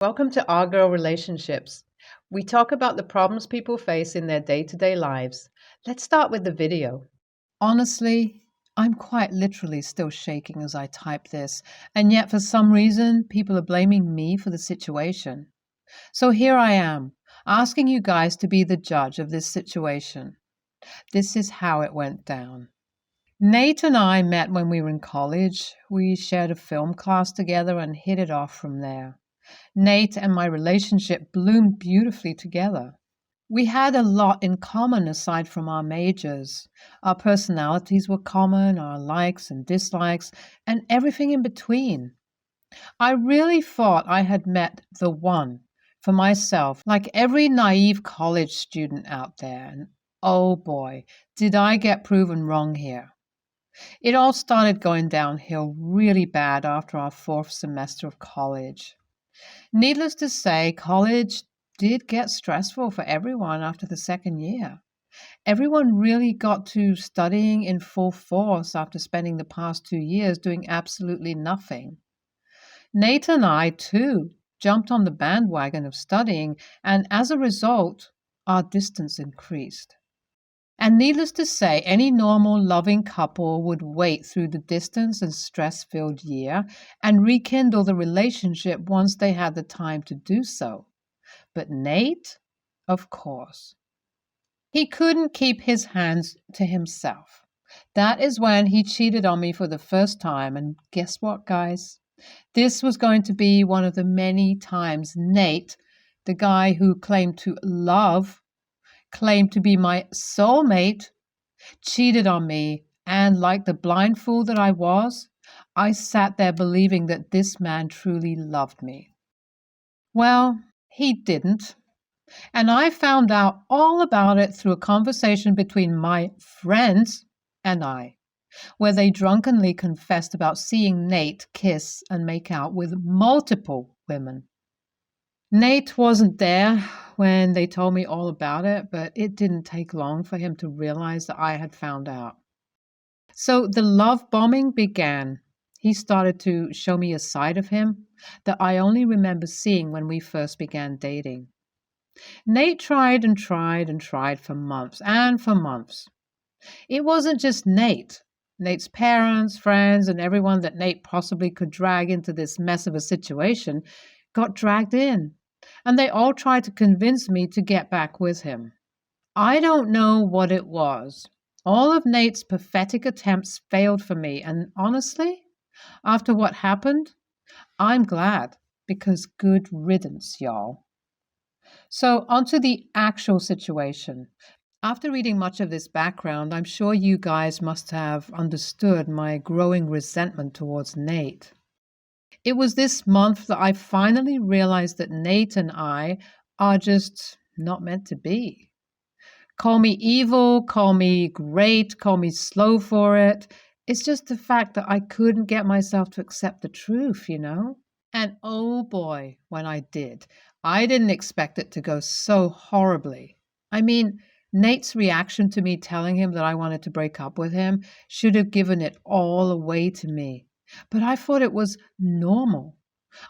Welcome to Our Girl Relationships. We talk about the problems people face in their day-to-day lives. Let's start with the video. Honestly, I'm quite literally still shaking as I type this, and yet for some reason, people are blaming me for the situation. So here I am, asking you guys to be the judge of this situation. This is how it went down. Nate and I met when we were in college. We shared a film class together and hit it off from there. Nate and my relationship bloomed beautifully together. We had a lot in common aside from our majors. Our personalities were common, our likes and dislikes, and everything in between. I really thought I had met the one for myself, like every naive college student out there. And oh boy, did I get proven wrong here. It all started going downhill really bad after our fourth semester of college. Needless to say, college did get stressful for everyone after the second year. Everyone really got to studying in full force after spending the past 2 years doing absolutely nothing. Nate and I, too, jumped on the bandwagon of studying, and as a result, our distance increased. And needless to say, any normal, loving couple would wait through the distance and stress filled year and rekindle the relationship once they had the time to do so. But Nate, of course, he couldn't keep his hands to himself. That is when he cheated on me for the first time. And guess what, guys? This was going to be one of the many times Nate, the guy who claimed to love, claimed to be my soulmate, cheated on me, and like the blind fool that I was, I sat there believing that this man truly loved me. Well, he didn't, and I found out all about it through a conversation between my friends and I, where they drunkenly confessed about seeing Nate kiss and make out with multiple women. Nate wasn't there when they told me all about it, but it didn't take long for him to realize that I had found out. So the love bombing began. He started to show me a side of him that I only remember seeing when we first began dating. Nate tried and tried and tried for months and for months. It wasn't just Nate. Nate's parents, friends, and everyone that Nate possibly could drag into this mess of a situation got dragged in, and they all tried to convince me to get back with him. I don't know what it was. All of Nate's pathetic attempts failed for me, and honestly, after what happened, I'm glad, because good riddance, y'all. So, onto the actual situation. After reading much of this background, I'm sure you guys must have understood my growing resentment towards Nate. It was this month that I finally realized that Nate and I are just not meant to be. Call me evil, call me great, call me slow for it. It's just the fact that I couldn't get myself to accept the truth, you know? And oh boy, when I did, I didn't expect it to go so horribly. I mean, Nate's reaction to me telling him that I wanted to break up with him should have given it all away to me. But I thought it was normal.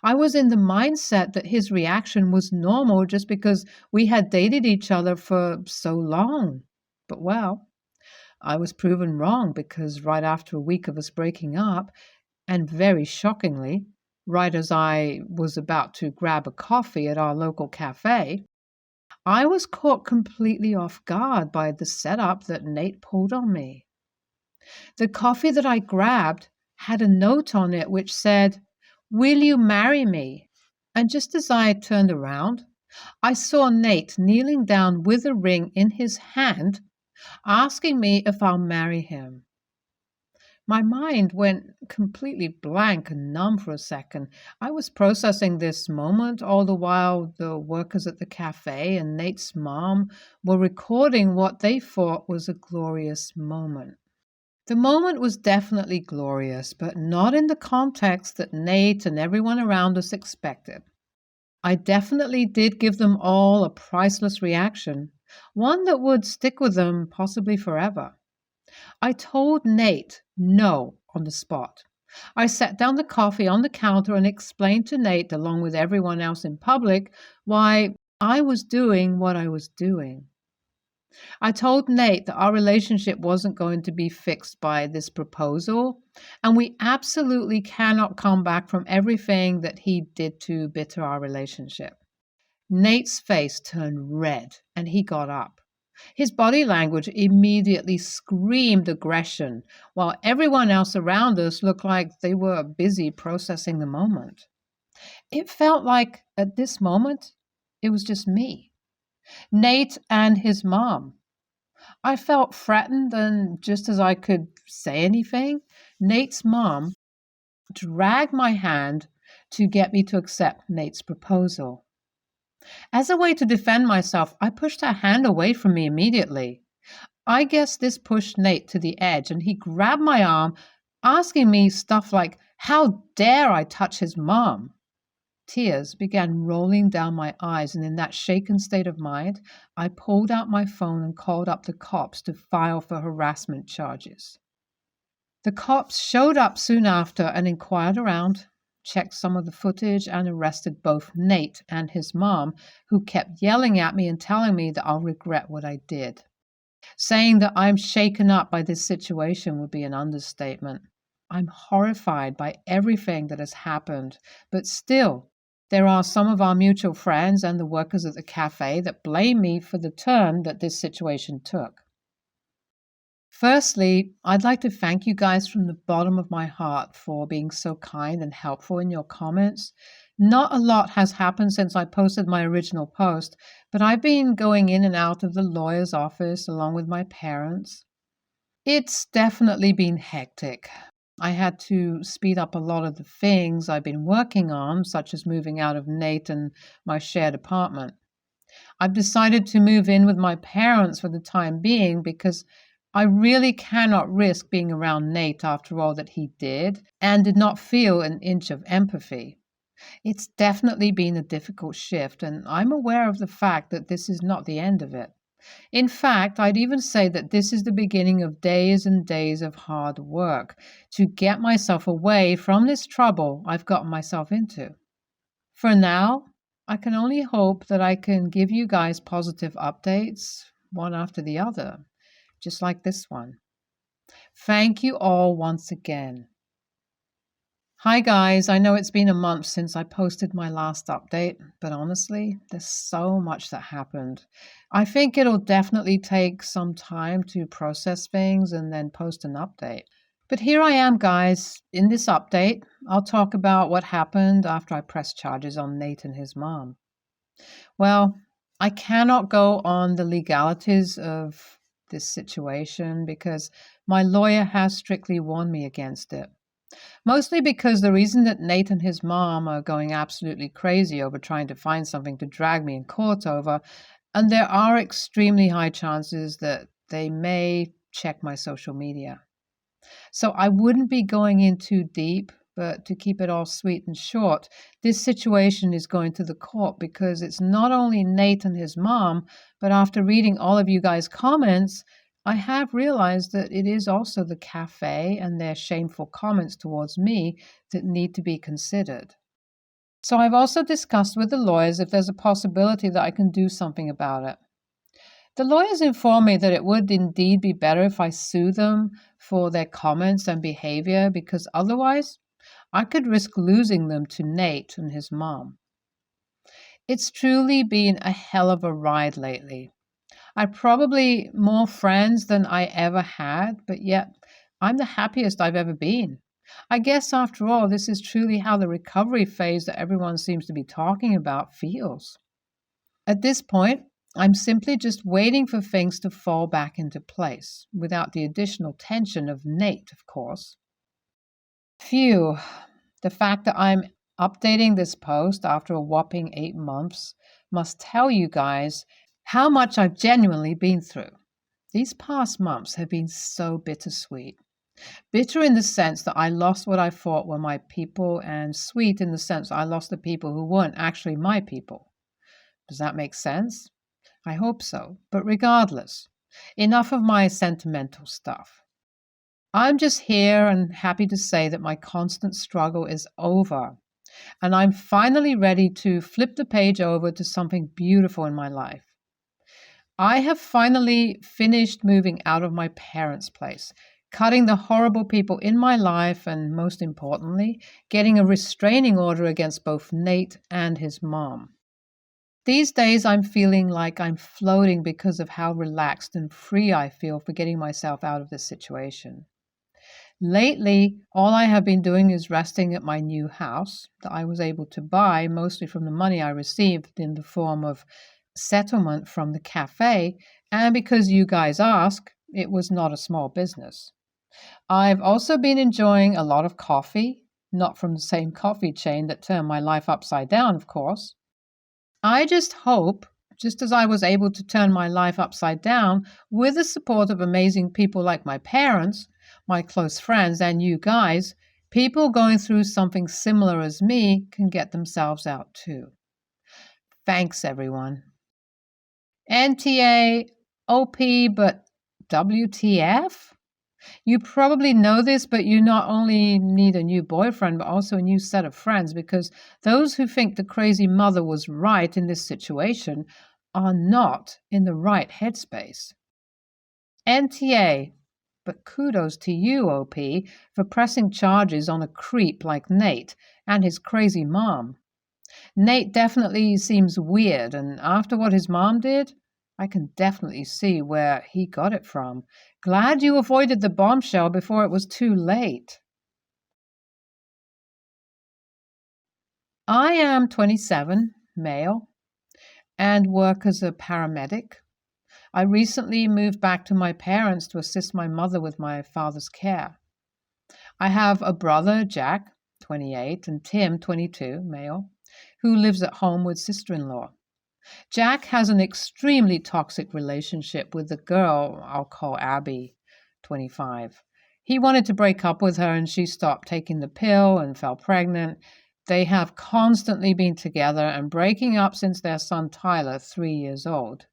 I was in the mindset that his reaction was normal just because we had dated each other for so long. But well, I was proven wrong because right after a week of us breaking up, and very shockingly, right as I was about to grab a coffee at our local cafe, I was caught completely off guard by the setup that Nate pulled on me. The coffee that I grabbed had a note on it which said, "Will you marry me?" And just as I turned around, I saw Nate kneeling down with a ring in his hand, asking me if I'll marry him. My mind went completely blank and numb for a second. I was processing this moment all the while the workers at the cafe and Nate's mom were recording what they thought was a glorious moment. The moment was definitely glorious, but not in the context that Nate and everyone around us expected. I definitely did give them all a priceless reaction, one that would stick with them possibly forever. I told Nate no on the spot. I set down the coffee on the counter and explained to Nate, along with everyone else in public, why I was doing what I was doing. I told Nate that our relationship wasn't going to be fixed by this proposal, and we absolutely cannot come back from everything that he did to bitter our relationship. Nate's face turned red and he got up. His body language immediately screamed aggression, while everyone else around us looked like they were busy processing the moment. It felt like at this moment, it was just me, Nate, and his mom. I felt threatened, and just as I could say anything, Nate's mom dragged my hand to get me to accept Nate's proposal. As a way to defend myself, I pushed her hand away from me immediately. I guess this pushed Nate to the edge, and he grabbed my arm, asking me stuff like, "How dare I touch his mom?" Tears began rolling down my eyes, and in that shaken state of mind, I pulled out my phone and called up the cops to file for harassment charges. The cops showed up soon after and inquired around, checked some of the footage, and arrested both Nate and his mom, who kept yelling at me and telling me that I'll regret what I did. Saying that I'm shaken up by this situation would be an understatement. I'm horrified by everything that has happened, but still, there are some of our mutual friends and the workers at the cafe that blame me for the turn that this situation took. Firstly, I'd like to thank you guys from the bottom of my heart for being so kind and helpful in your comments. Not a lot has happened since I posted my original post, but I've been going in and out of the lawyer's office along with my parents. It's definitely been hectic. I had to speed up a lot of the things I've been working on, such as moving out of Nate and my shared apartment. I've decided to move in with my parents for the time being because I really cannot risk being around Nate after all that he did and did not feel an inch of empathy. It's definitely been a difficult shift, and I'm aware of the fact that this is not the end of it. In fact, I'd even say that this is the beginning of days and days of hard work to get myself away from this trouble I've gotten myself into. For now, I can only hope that I can give you guys positive updates, one after the other, just like this one. Thank you all once again. Hi guys, I know it's been a month since I posted my last update, but honestly, there's so much that happened. I think it'll definitely take some time to process things and then post an update. But here I am, guys. In this update, I'll talk about what happened after I pressed charges on Nate and his mom. Well, I cannot go on the legalities of this situation because my lawyer has strictly warned me against it. Mostly because the reason that Nate and his mom are going absolutely crazy over trying to find something to drag me in court over, and there are extremely high chances that they may check my social media. So I wouldn't be going in too deep, but to keep it all sweet and short, this situation is going to the court because it's not only Nate and his mom, but after reading all of you guys' comments, I have realized that it is also the cafe and their shameful comments towards me that need to be considered. So I've also discussed with the lawyers if there's a possibility that I can do something about it. The lawyers informed me that it would indeed be better if I sue them for their comments and behavior because otherwise I could risk losing them to Nate and his mom. It's truly been a hell of a ride lately. I've probably more friends than I ever had, but yet I'm the happiest I've ever been. I guess after all, this is truly how the recovery phase that everyone seems to be talking about feels. At this point, I'm simply just waiting for things to fall back into place, without the additional tension of Nate, of course. Phew, the fact that I'm updating this post after a whopping 8 months must tell you guys how much I've genuinely been through. These past months have been so bittersweet. Bitter in the sense that I lost what I thought were my people, and sweet in the sense I lost the people who weren't actually my people. Does that make sense? I hope so. But regardless, enough of my sentimental stuff. I'm just here and happy to say that my constant struggle is over, and I'm finally ready to flip the page over to something beautiful in my life. I have finally finished moving out of my parents' place, cutting the horrible people in my life, and most importantly, getting a restraining order against both Nate and his mom. These days, I'm feeling like I'm floating because of how relaxed and free I feel for getting myself out of this situation. Lately, all I have been doing is resting at my new house that I was able to buy mostly from the money I received in the form of settlement from the cafe, and because you guys ask, it was not a small business. I've also been enjoying a lot of coffee, not from the same coffee chain that turned my life upside down, of course. I just hope, just as I was able to turn my life upside down with the support of amazing people like my parents, my close friends, and you guys, people going through something similar as me can get themselves out too. Thanks, everyone. NTA, OP, but WTF? You probably know this, but you not only need a new boyfriend, but also a new set of friends, because those who think the crazy mother was right in this situation are not in the right headspace. NTA, but kudos to you, OP, for pressing charges on a creep like Nate and his crazy mom. Nate definitely seems weird, and after what his mom did, I can definitely see where he got it from. Glad you avoided the bombshell before it was too late. I am 27, male, and work as a paramedic. I recently moved back to my parents to assist my mother with my father's care. I have a brother, Jack, 28, and Tim, 22, male, who lives at home with sister-in-law. Jack has an extremely toxic relationship with the girl I'll call Abby, 25. He wanted to break up with her and she stopped taking the pill and fell pregnant. They have constantly been together and breaking up since their son Tyler, 3 years old.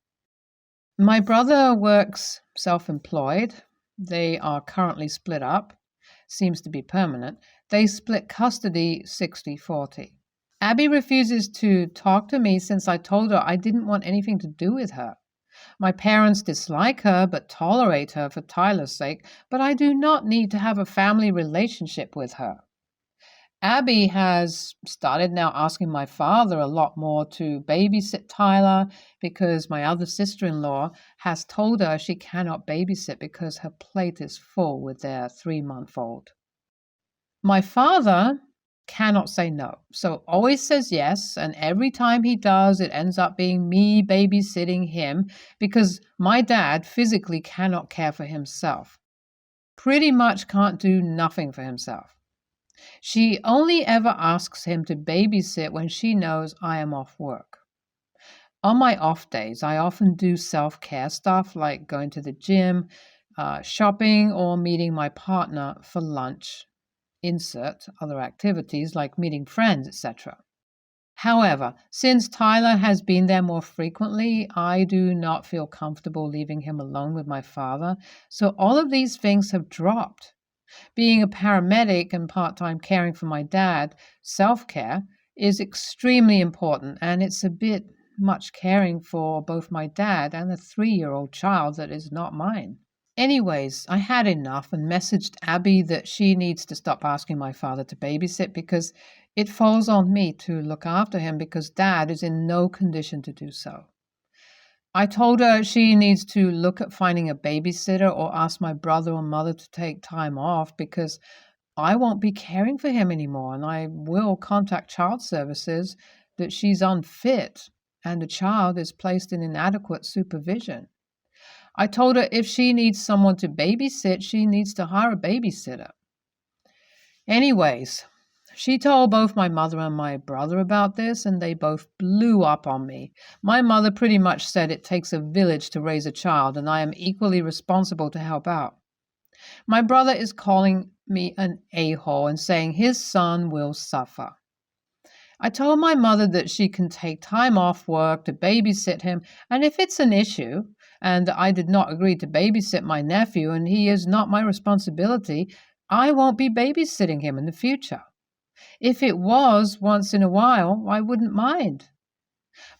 My brother works self-employed. They are currently split up. Seems to be permanent. They split custody 60-40. Abby refuses to talk to me since I told her I didn't want anything to do with her. My parents dislike her but tolerate her for Tyler's sake, but I do not need to have a family relationship with her. Abby has started now asking my father a lot more to babysit Tyler because my other sister-in-law has told her she cannot babysit because her plate is full with their 3-month-old. My father cannot say no, so always says yes, and every time he does, it ends up being me babysitting him because my dad physically cannot care for himself. Pretty much can't do nothing for himself. She only ever asks him to babysit when she knows I am off work. On my off days, I often do self-care stuff like going to the gym, shopping, or meeting my partner for lunch. Insert other activities like meeting friends, etc. However, since Tyler has been there more frequently, I do not feel comfortable leaving him alone with my father, so all of these things have dropped. Being a paramedic and part-time caring for my dad, self-care is extremely important, and it's a bit much caring for both my dad and a 3-year-old child that is not mine. Anyways, I had enough and messaged Abby that she needs to stop asking my father to babysit because it falls on me to look after him because Dad is in no condition to do so. I told her she needs to look at finding a babysitter or ask my brother or mother to take time off because I won't be caring for him anymore, and I will contact child services that she's unfit and the child is placed in inadequate supervision. I told her if she needs someone to babysit, she needs to hire a babysitter. Anyways, she told both my mother and my brother about this, and they both blew up on me. My mother pretty much said it takes a village to raise a child, and I am equally responsible to help out. My brother is calling me an a-hole and saying his son will suffer. I told my mother that she can take time off work to babysit him, and if it's an issue, and I did not agree to babysit my nephew, and he is not my responsibility, I won't be babysitting him in the future. If it was once in a while, I wouldn't mind.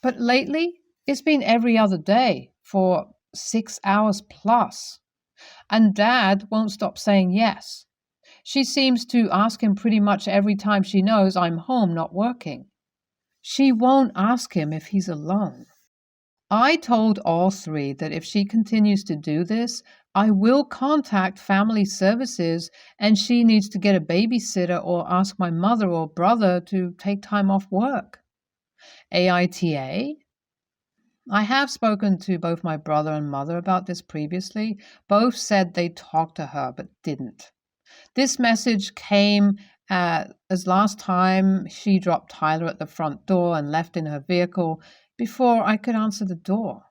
But lately, it's been every other day for 6 hours plus. And Dad won't stop saying yes. She seems to ask him pretty much every time she knows I'm home not working. She won't ask him if he's alone. I told all three that if she continues to do this, I will contact family services and she needs to get a babysitter or ask my mother or brother to take time off work. AITA? I have spoken to both my brother and mother about this previously. Both said they talked to her but didn't. This message came as last time she dropped Tyler at the front door and left in her vehicle before I could answer the door.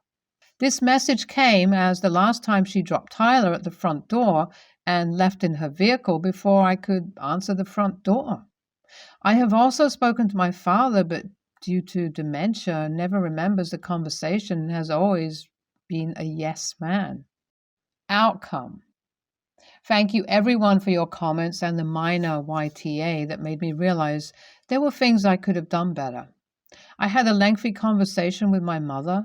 This message came as the last time she dropped Tyler at the front door and left in her vehicle before I could answer the front door. I have also spoken to my father, but due to dementia, never remembers the conversation and has always been a yes man. Outcome. Thank you everyone for your comments and the minor YTA that made me realize there were things I could have done better. I had a lengthy conversation with my mother.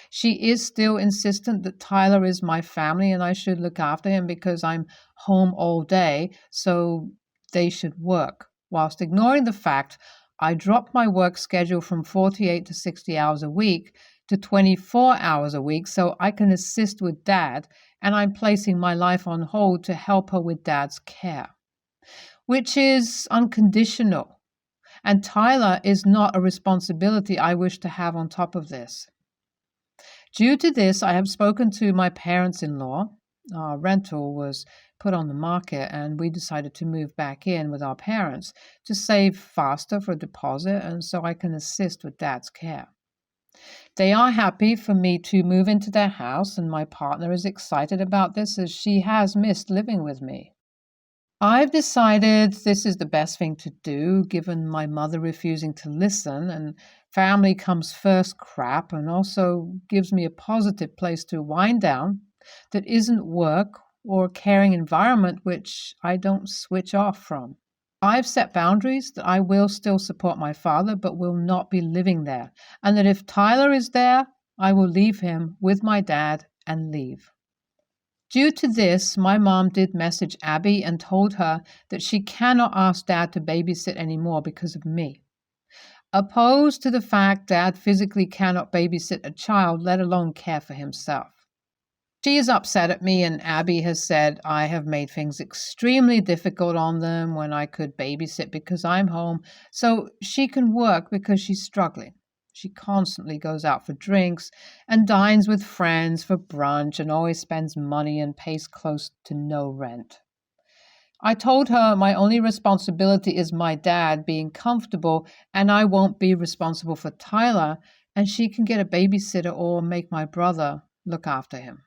She is still insistent that Tyler is my family and I should look after him because I'm home all day, so they should work, whilst ignoring the fact I dropped my work schedule from 48 to 60 hours a week to 24 hours a week so I can assist with Dad, and I'm placing my life on hold to help her with Dad's care, which is unconditional. And Tyler is not a responsibility I wish to have on top of this. Due to this, I have spoken to my parents-in-law. Our rental was put on the market and we decided to move back in with our parents to save faster for a deposit and so I can assist with Dad's care. They are happy for me to move into their house and my partner is excited about this as she has missed living with me. I've decided this is the best thing to do given my mother refusing to listen and family comes first crap and also gives me a positive place to wind down that isn't work or a caring environment which I don't switch off from. I've set boundaries that I will still support my father but will not be living there, and that if Tyler is there, I will leave him with my dad and leave. Due to this, my mom did message Abby and told her that she cannot ask Dad to babysit anymore because of me. Opposed to the fact Dad physically cannot babysit a child, let alone care for himself. She is upset at me and Abby has said I have made things extremely difficult on them when I could babysit because I'm home, so she can work because she's struggling. She constantly goes out for drinks and dines with friends for brunch and always spends money and pays close to no rent. I told her my only responsibility is my dad being comfortable and I won't be responsible for Tyler and she can get a babysitter or make my brother look after him.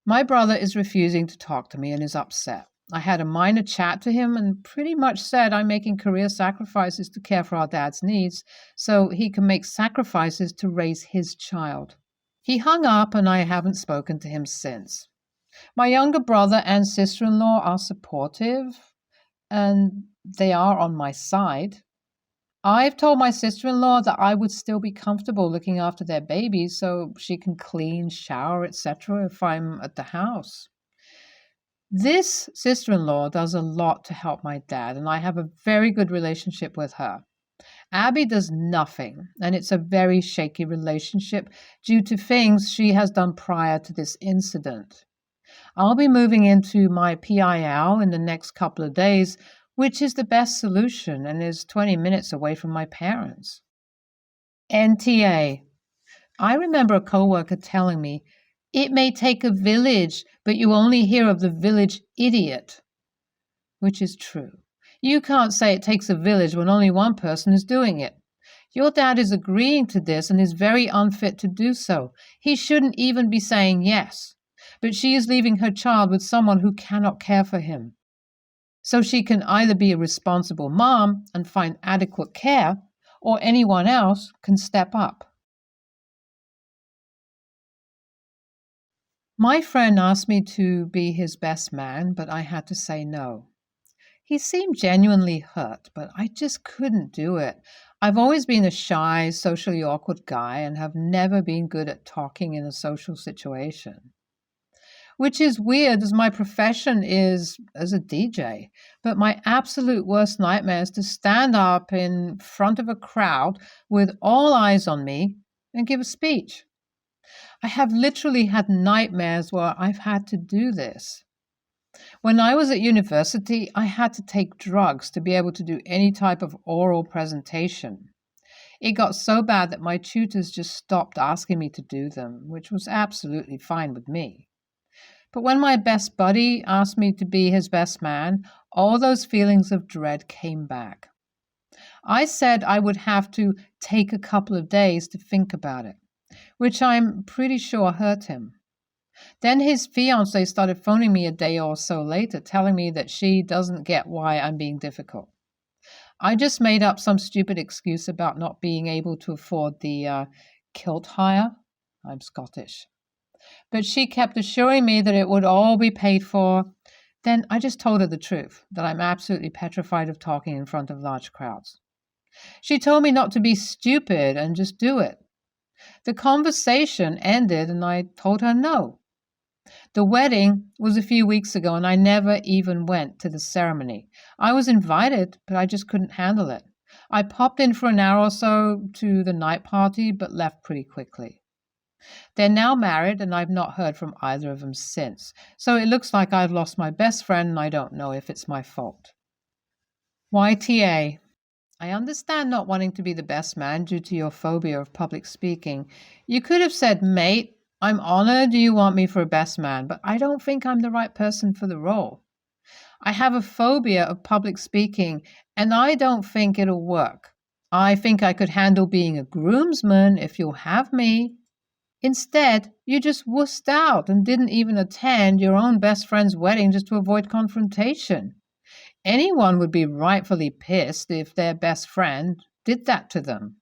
My brother is refusing to talk to me and is upset. I had a minor chat to him and pretty much said I'm making career sacrifices to care for our dad's needs so he can make sacrifices to raise his child. He hung up and I haven't spoken to him since. My younger brother and sister-in-law are supportive and they are on my side. I've told my sister-in-law that I would still be comfortable looking after their babies so she can clean, shower, etc. if I'm at the house. This sister-in-law does a lot to help my dad, and I have a very good relationship with her. Abby does nothing, and it's a very shaky relationship due to things she has done prior to this incident. I'll be moving into my PIL in the next couple of days, which is the best solution and is 20 minutes away from my parents. NTA. I remember a coworker telling me, "It may take a village, but you only hear of the village idiot," which is true. You can't say it takes a village when only one person is doing it. Your dad is agreeing to this and is very unfit to do so. He shouldn't even be saying yes. But she is leaving her child with someone who cannot care for him. So she can either be a responsible mom and find adequate care, or anyone else can step up. My friend asked me to be his best man, but I had to say no. He seemed genuinely hurt, but I just couldn't do it. I've always been a shy, socially awkward guy and have never been good at talking in a social situation. Which is weird as my profession is as a DJ. But my absolute worst nightmare is to stand up in front of a crowd with all eyes on me and give a speech. I have literally had nightmares where I've had to do this. When I was at university, I had to take drugs to be able to do any type of oral presentation. It got so bad that my tutors just stopped asking me to do them, which was absolutely fine with me. But when my best buddy asked me to be his best man, all those feelings of dread came back. I said I would have to take a couple of days to think about it, which I'm pretty sure hurt him. Then his fiancée started phoning me a day or so later, telling me that she doesn't get why I'm being difficult. I just made up some stupid excuse about not being able to afford the kilt hire. I'm Scottish. But she kept assuring me that it would all be paid for. Then I just told her the truth, that I'm absolutely petrified of talking in front of large crowds. She told me not to be stupid and just do it. The conversation ended and I told her no. The wedding was a few weeks ago and I never even went to the ceremony. I was invited, but I just couldn't handle it. I popped in for an hour or so to the night party, but left pretty quickly. They're now married and I've not heard from either of them since. So it looks like I've lost my best friend and I don't know if it's my fault. YTA. I understand not wanting to be the best man due to your phobia of public speaking. You could have said, mate, I'm honored you want me for a best man, but I don't think I'm the right person for the role. I have a phobia of public speaking, and I don't think it'll work. I think I could handle being a groomsman if you'll have me. Instead, you just wussed out and didn't even attend your own best friend's wedding just to avoid confrontation. Anyone would be rightfully pissed if their best friend did that to them.